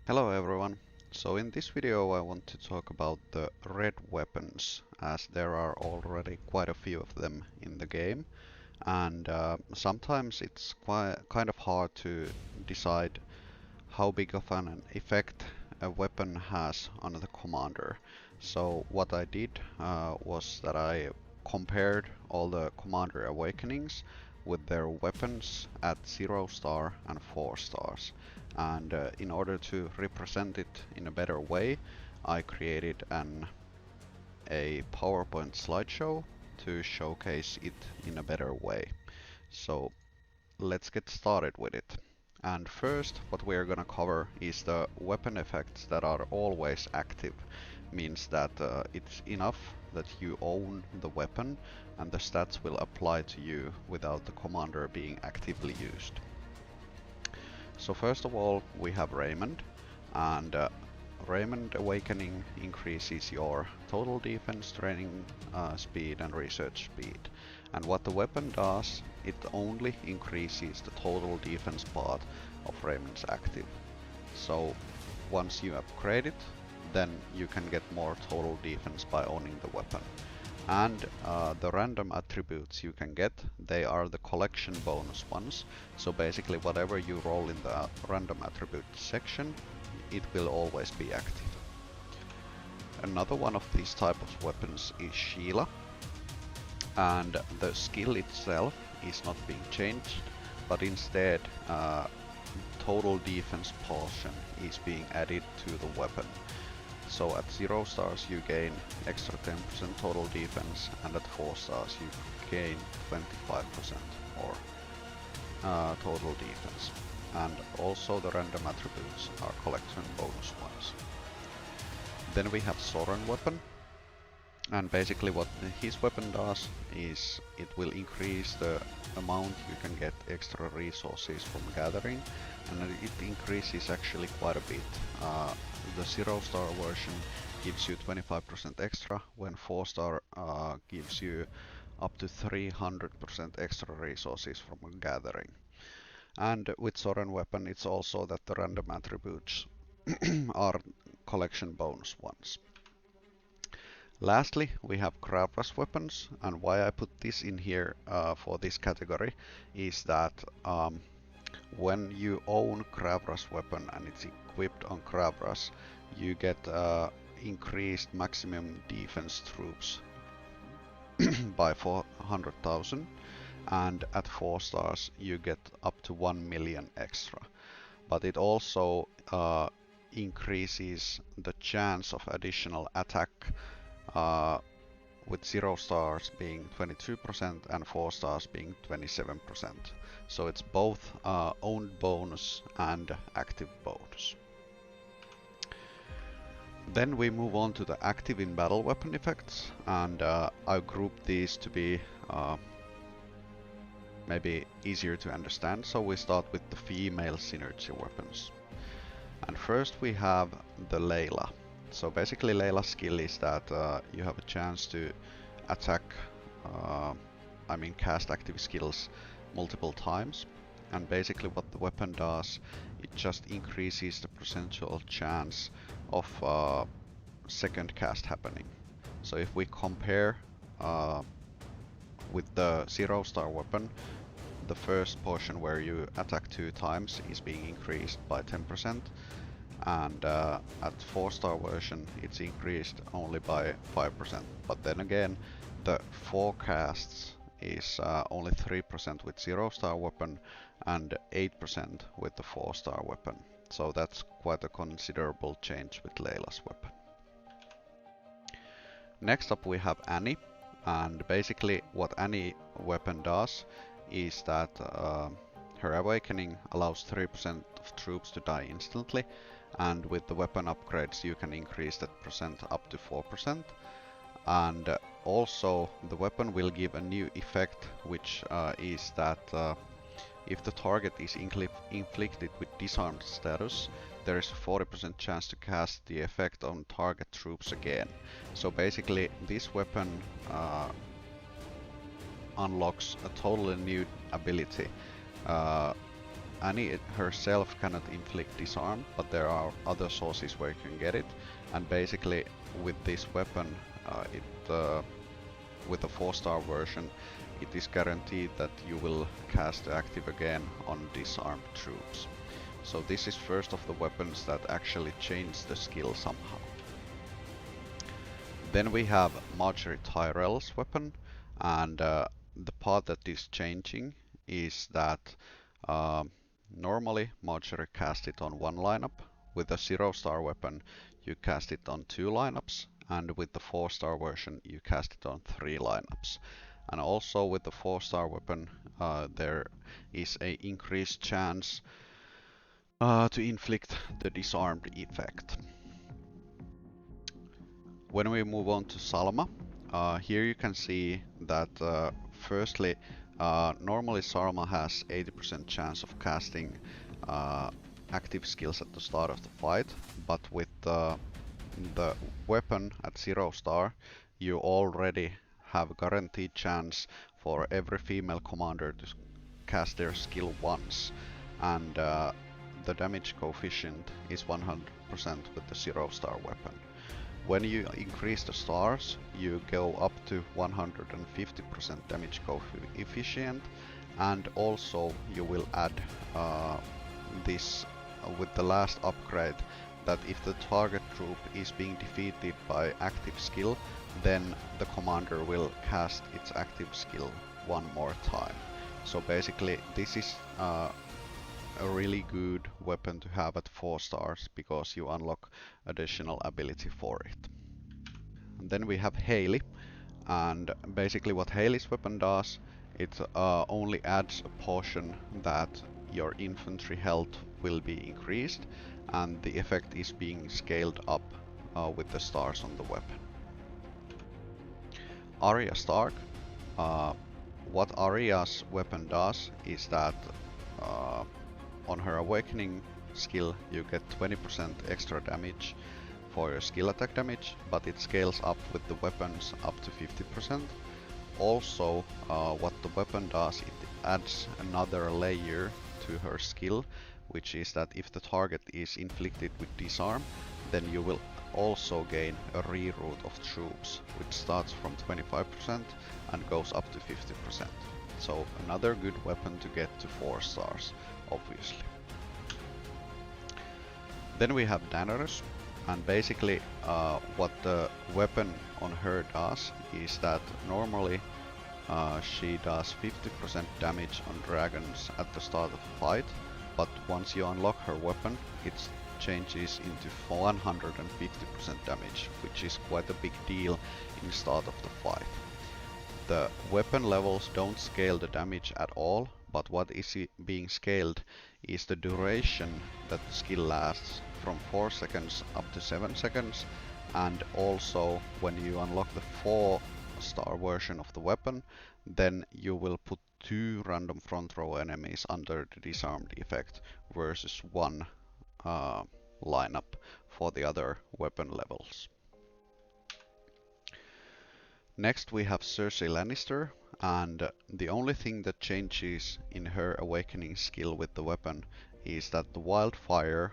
Hello everyone. So in this video I want to talk about the red weapons, as there are already quite a few of them in the game, and sometimes it's kind of hard to decide how big of an effect a weapon has on the commander. So what I did was that I compared all the commander awakenings with their weapons at 0 star and 4 stars. And in order to represent it in a better way, I created a PowerPoint slideshow to showcase it in a better way. So let's get started with it. And first, what we're gonna cover is the weapon effects that are always active. Means that it's enough that you own the weapon and the stats will apply to you without the commander being actively used. So first of all, we have Raymond, and Raymond Awakening increases your total defense, training speed and research speed. And what the weapon does, it only increases the total defense part of Raymond's active. So once you upgrade it, then you can get more total defense by owning the weapon. And the random attributes you can get, they are the collection bonus ones. So basically whatever you roll in the random attribute section, it will always be active. Another one of these type of weapons is Sheila, and the skill itself is not being changed, but instead total defense portion is being added to the weapon. So at 0 stars you gain extra 10% total defense, and at 4 stars you gain 25% more total defense. And also the random attributes are collection bonus ones. Then we have Soren weapon, and basically what his weapon does is it will increase the amount you can get extra resources from gathering, and it increases actually quite a bit. The 0 star version gives you 25% extra, when 4 star gives you up to 300% extra resources from gathering. And with Soren weapon, it's also that the random attributes are collection bonus ones. Lastly, we have Kravras weapons, and why I put this in here for this category is that when you own Kravras weapon and it's equipped on Kravras, you get increased maximum defense troops by 400,000, and at 4 stars you get up to 1 million extra. But it also increases the chance of additional attack with 0 stars being 22% and 4 stars being 27%. So it's both owned bonus and active bonus. Then we move on to the active in battle weapon effects, and I grouped these to be maybe easier to understand, so we start with the female synergy weapons. And first we have the Layla. So basically Layla's skill is that you have a chance to attack, cast active skills multiple times, and basically what the weapon does, it just increases the percentual chance of second cast happening. So if we compare with the 0 star weapon, the first portion where you attack 2 times is being increased by 10%, and at 4 star version it's increased only by 5%. But then again, the 4 casts is only 3% with 0 star weapon and 8% with the 4 star weapon. So that's quite a considerable change with Layla's weapon. Next up we have Annie, and basically what Annie weapon does is that her awakening allows 3% of troops to die instantly, and with the weapon upgrades you can increase that percent up to 4%. And also the weapon will give a new effect, which is that if the target is inflicted with disarmed status, there is a 40% chance to cast the effect on target troops again. So basically this weapon unlocks a totally new ability Annie herself cannot inflict disarm, but there are other sources where you can get it. And basically, with this weapon, with the 4-star version, it is guaranteed that you will cast active again on disarmed troops. So this is first of the weapons that actually change the skill somehow. Then we have Marjorie Tyrell's weapon, and the part that is changing is that normally Marjorie cast it on one lineup. With the 0-star weapon you cast it on 2 lineups, and with the 4-star version you cast it on 3 lineups. And also with the 4-star weapon there is a increased chance to inflict the disarmed effect. When we move on to Salma, here you can see that firstly, normally Salma has 80% chance of casting active skills at the start of the fight, but with the weapon at 0-star, you already have a guaranteed chance for every female commander to cast their skill once, and the damage coefficient is 100% with the 0-star weapon. When you increase the stars, you go up to 150% damage coefficient, and also you will add this with the last upgrade, that if the target troop is being defeated by active skill, then the commander will cast its active skill one more time. So basically this is a really good weapon to have at 4 stars, because you unlock additional ability for it. And then we have Hayley, and basically what Hayley's weapon does, it only adds a portion that your infantry health will be increased, and the effect is being scaled up with the stars on the weapon. Arya Stark, what Arya's weapon does is that on her awakening skill you get 20% extra damage for your skill attack damage, but it scales up with the weapons up to 50%. Also, what the weapon does, it adds another layer to her skill, which is that if the target is inflicted with disarm, then you will also gain a reroute of troops, which starts from 25% and goes up to 50%. So another good weapon to get to 4 stars, obviously. Then we have Daenerys, and basically what the weapon on her does is that normally she does 50% damage on dragons at the start of the fight, but once you unlock her weapon, it changes into 150% damage, which is quite a big deal in the start of the fight. The weapon levels don't scale the damage at all, but what is being scaled is the duration that the skill lasts, from 4 seconds up to 7 seconds, and also when you unlock the 4-star version of the weapon, then you will put 2 random front row enemies under the disarmed effect versus 1 lineup for the other weapon levels. Next we have Cersei Lannister, and the only thing that changes in her awakening skill with the weapon is that the wildfire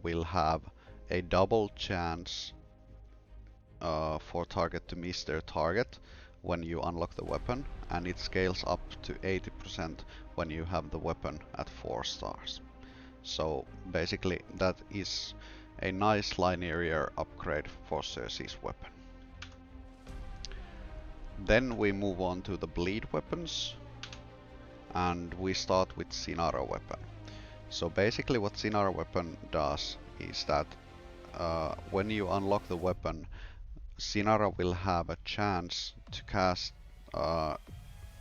will have a double chance for target to miss their target when you unlock the weapon, and it scales up to 80% when you have the weapon at 4 stars. So basically that is a nice linear upgrade for Cersei's weapon. Then we move on to the bleed weapons, and we start with Sinara weapon. So basically what Sinara weapon does is that when you unlock the weapon, Sinara will have a chance to cast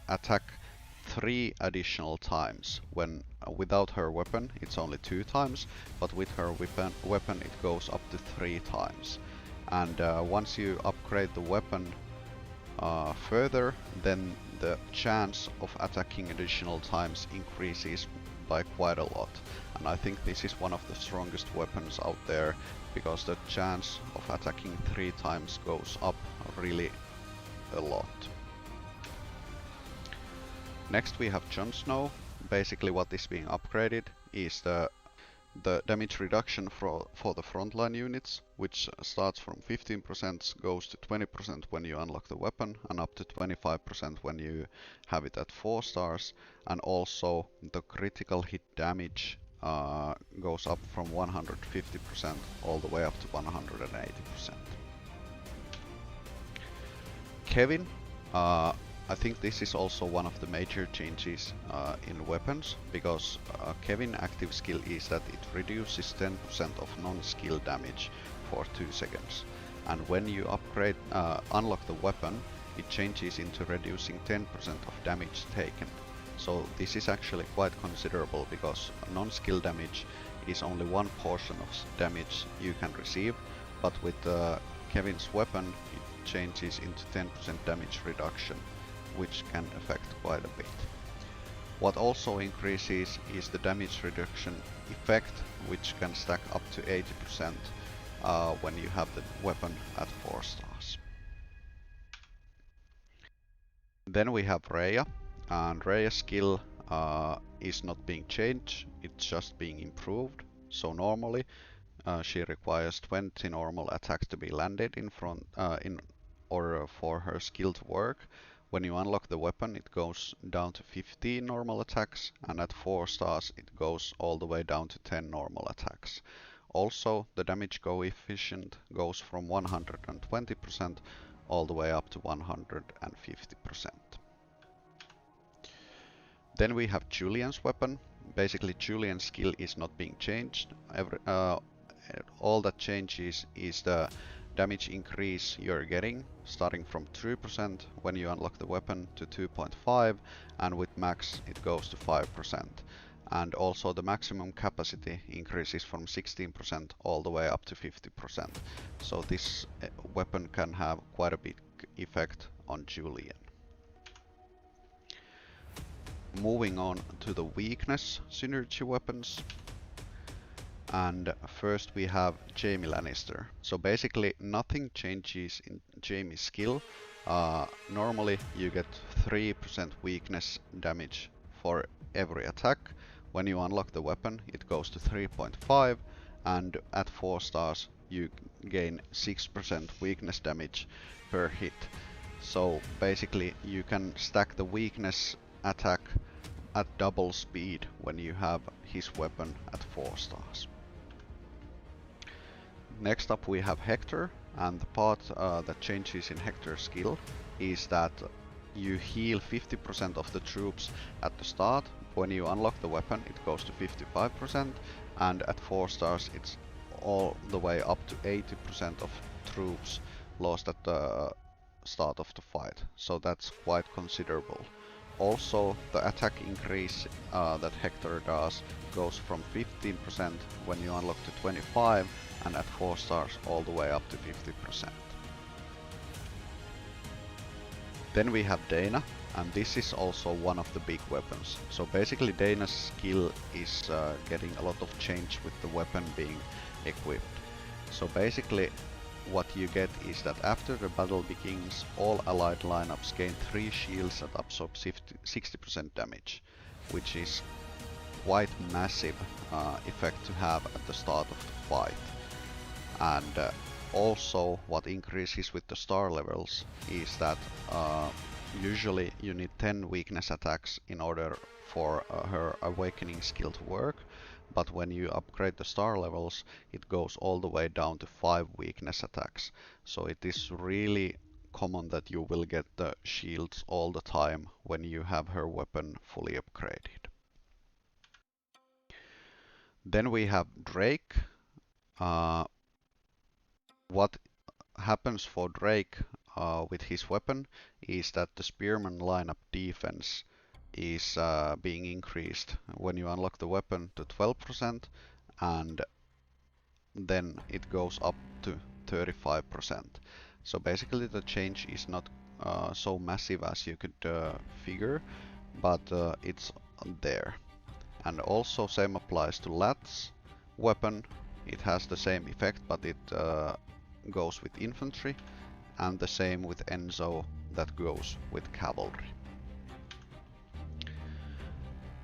attack 3 additional times. When without her weapon it's only 2 times, but with her weapon it goes up to 3 times. And once you upgrade the weapon further, then the chance of attacking additional times increases by quite a lot. And I think this is one of the strongest weapons out there, because the chance of attacking 3 times goes up really a lot. Next we have Jon Snow, basically what is being upgraded is the damage reduction for the frontline units, which starts from 15%, goes to 20% when you unlock the weapon, and up to 25% when you have it at 4 stars. And also the critical hit damage goes up from 150% all the way up to 180%. Kevin, I think this is also one of the major changes in weapons, because Kevin active skill is that it reduces 10% of non-skill damage for 2 seconds. And when you unlock the weapon, it changes into reducing 10% of damage taken. So this is actually quite considerable, because non-skill damage is only one portion of damage you can receive, but with Kevin's weapon it changes into 10% damage reduction, which can affect quite a bit. What also increases is the damage reduction effect, which can stack up to 80% when you have the weapon at 4 stars. Then we have Rhea, and Rhea's skill is not being changed, it's just being improved. So normally she requires 20 normal attacks to be landed in order for her skill to work. When you unlock the weapon, it goes down to 15 normal attacks, and at 4 stars it goes all the way down to 10 normal attacks. Also, the damage coefficient goes from 120% all the way up to 150%. Then we have Julian's weapon. Basically, Julian's skill is not being changed. All that changes is the damage increase you're getting, starting from 3% when you unlock the weapon to 2.5, and with max it goes to 5%. And also the maximum capacity increases from 16% all the way up to 50%. So this weapon can have quite a big effect on Julian. Moving on to the weakness synergy weapons. And first we have Jaime Lannister. So basically nothing changes in Jaime's skill. Normally you get 3% weakness damage for every attack. When you unlock the weapon it goes to 3.5, and at 4 stars you gain 6% weakness damage per hit. So basically you can stack the weakness attack at double speed when you have his weapon at 4 stars. Next up we have Hector, and the part that changes in Hector's skill is that you heal 50% of the troops at the start. When you unlock the weapon it goes to 55%, and at 4 stars it's all the way up to 80% of troops lost at the start of the fight. So that's quite considerable. Also, the attack increase that Hector does goes from 15% when you unlock to 25, and at 4 stars all the way up to 50%. Then we have Dana, and this is also one of the big weapons. So basically Dana's skill is getting a lot of change with the weapon being equipped. So basically what you get is that after the battle begins, all allied lineups gain 3 shields that absorb 60% damage, which is quite massive effect to have at the start of the fight. And also what increases with the star levels is that usually you need 10 weakness attacks in order for her awakening skill to work, but when you upgrade the star levels it goes all the way down to 5 weakness attacks. So it is really common that you will get the shields all the time when you have her weapon fully upgraded. Then we have Drake. What happens for Drake with his weapon is that the Spearman lineup defense is being increased when you unlock the weapon to 12%, and then it goes up to 35%. So basically the change is not so massive as you could figure, but it's there. And also same applies to Lat's weapon. It has the same effect, but it goes with infantry, and the same with Enzo that goes with cavalry.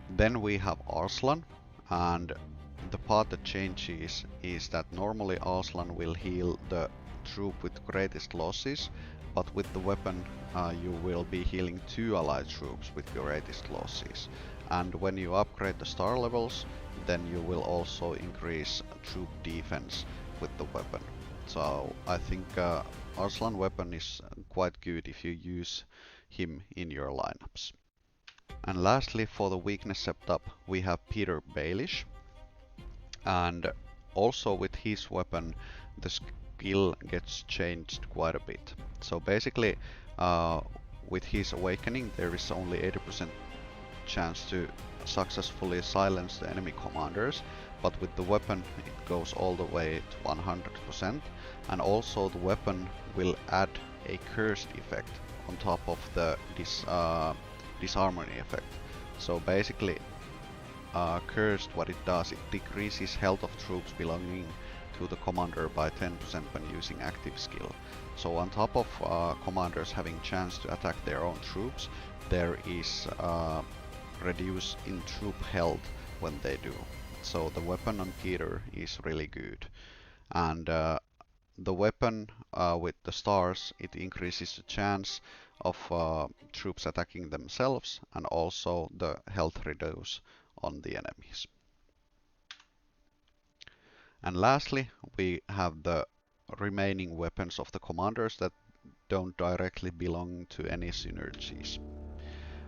Then we have Arslan, and the part that changes is that normally Arslan will heal the troop with greatest losses, but with the weapon you will be healing 2 allied troops with greatest losses. And when you upgrade the star levels, then you will also increase troop defense with the weapon. So I think Arslan weapon is quite good if you use him in your lineups. And lastly, for the weakness setup, we have Peter Baelish, and also with his weapon, the skill gets changed quite a bit. So basically, with his awakening, there is only 80% chance to successfully silence the enemy commanders, but with the weapon it goes all the way to 100%, and also the weapon will add a cursed effect on top of the disharmony effect. So basically, cursed, what it does, it decreases health of troops belonging to the commander by 10% when using active skill. So on top of commanders having chance to attack their own troops, there is reduce in troop health when they do. So the weapon on Peter is really good. And the weapon with the stars, it increases the chance of troops attacking themselves and also the health reduce on the enemies. And lastly, we have the remaining weapons of the commanders that don't directly belong to any synergies.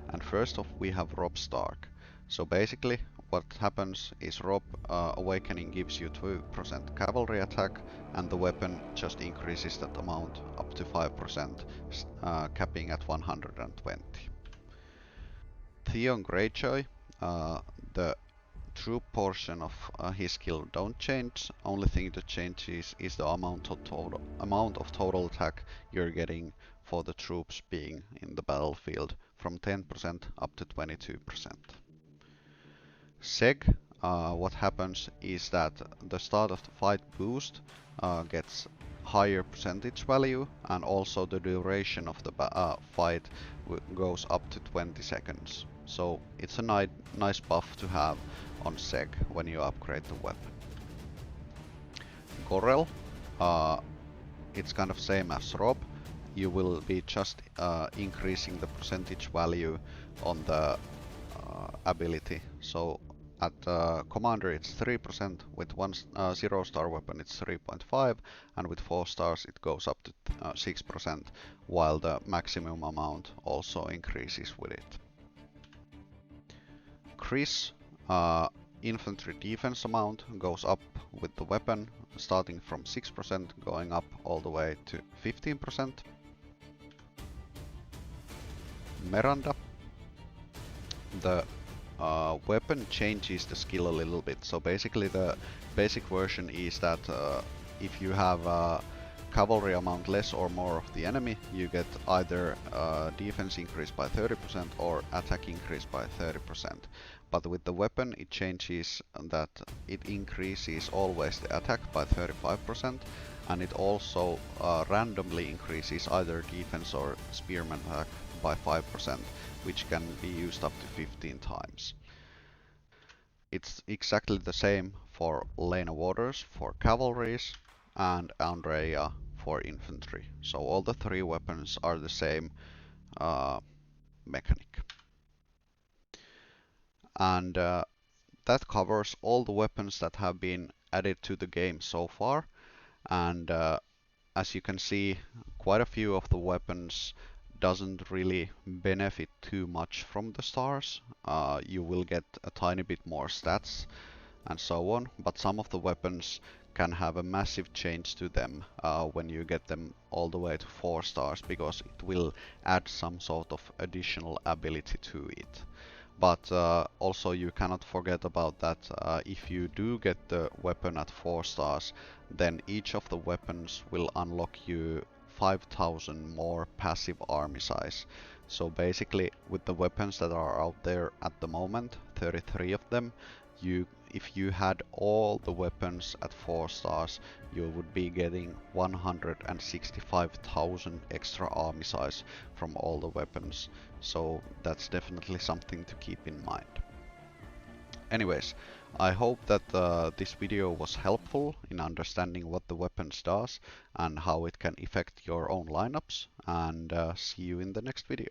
And first off, we have Rob Stark. So basically, what happens is Rob Awakening gives you 2% cavalry attack, and the weapon just increases that amount up to 5%, capping at 120. Theon Greyjoy, the troop portion of his skill don't change. Only thing that changes is the amount of total attack you're getting for the troops being in the battlefield from 10% up to 22%. Seg, what happens is that the start of the fight boost gets higher percentage value, and also the duration of the fight goes up to 20 seconds. So it's a nice buff to have on Seg when you upgrade the weapon. Gorel, it's kind of same as Rob. You will be just increasing the percentage value on the ability. So at commander it's 3%, with 0-star weapon it's 3.5, and with 4 stars it goes up to 6%, while the maximum amount also increases with it. Chris, infantry defense amount goes up with the weapon, starting from 6% going up all the way to 15%. Miranda, the weapon changes the skill a little bit. So basically the basic version is that if you have cavalry amount less or more of the enemy, you get either defense increase by 30% or attack increase by 30%. But with the weapon it changes that it increases always the attack by 35%, and it also randomly increases either defense or spearman attack by 5%, which can be used up to 15 times. It's exactly the same for Lena Waters for cavalries and Andrea for infantry. So all the 3 weapons are the same mechanic. And that covers all the weapons that have been added to the game so far. And as you can see, quite a few of the weapons doesn't really benefit too much from the stars. You will get a tiny bit more stats and so on, but some of the weapons can have a massive change to them when you get them all the way to 4 stars, because it will add some sort of additional ability to it. But also you cannot forget about that if you do get the weapon at 4 stars, then each of the weapons will unlock you 5,000 more passive army size. So basically, with the weapons that are out there at the moment, 33 of them, if you had all the weapons at 4 stars, you would be getting 165,000 extra army size from all the weapons. So that's definitely something to keep in mind. Anyways, I hope that this video was helpful in understanding what the weapons does and how it can affect your own lineups, and see you in the next video.